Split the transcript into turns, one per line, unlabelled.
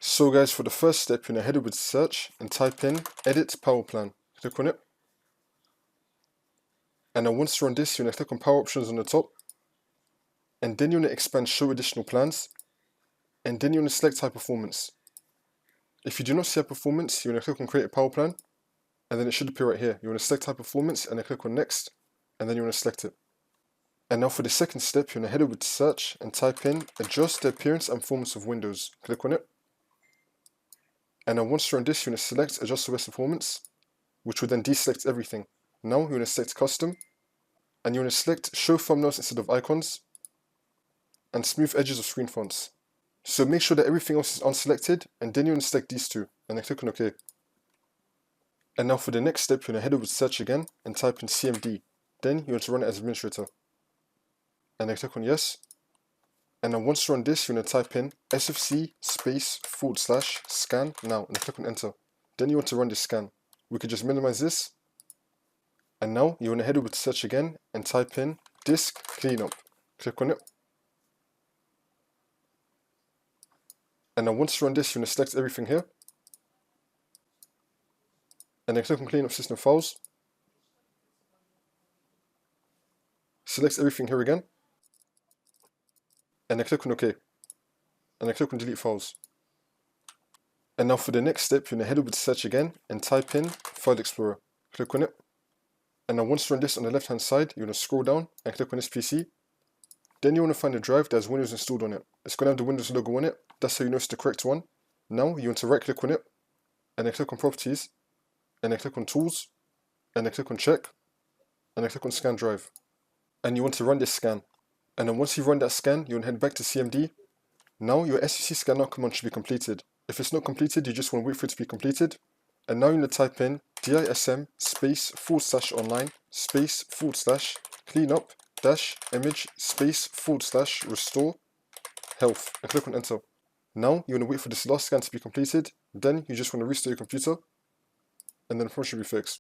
So guys, for the first step, you're going to head over to search and type in edit power plan. Click on it. And then once you're on this, you're going to click on power options on the top. And then you're going to expand show additional plans. And then you're going to select high performance. If you do not see high performance, you're going to click on create a power plan. And then it should appear right here. You're going to select high performance and then click on next. And then you're going to select it. And now for the second step, you're going to head over to search and type in adjust the appearance and performance of Windows. Click on it. And then once you're on this, you're going to select adjust OS performance, which will then deselect everything. Now you're going to select custom, and you're going to select show thumbnails instead of icons, and smooth edges of screen fonts. So make sure that everything else is unselected, and then you're going to select these two, and then click on OK. And now for the next step, you're going to head over to search again, and type in CMD. Then you're going to run it as administrator. And then click on yes. And then once you're on this, you're going to type in sfc /scan now, and then click on enter. Then you want to run this scan. We could just minimize this. And now you want to head over to search again and type in disk cleanup. Click on it. And then once you're on this, you're going to select everything here. And then click on clean up system files. Select everything here again. And then click on OK. And then click on delete files. And now for the next step, you're going to head over to search again and type in File Explorer. Click on it. And then once you're on this on the left hand side, you're going to scroll down and click on this PC. Then you want to find a drive that has Windows installed on it. It's going to have the Windows logo on it. That's how you know it's the correct one. Now you want to right click on it, and then click on Properties, and then click on Tools, and then click on Check, and then click on Scan Drive. And you want to run this scan. And then once you run that scan, you want to head back to CMD. Now your SUC scanner command should be completed. If it's not completed, you just want to wait for it to be completed. And now you need to type in DISM /online /cleanup -image /restore health, and click on enter. Now you want to wait for this last scan to be completed. Then you just want to restart your computer, and then the problem should be fixed.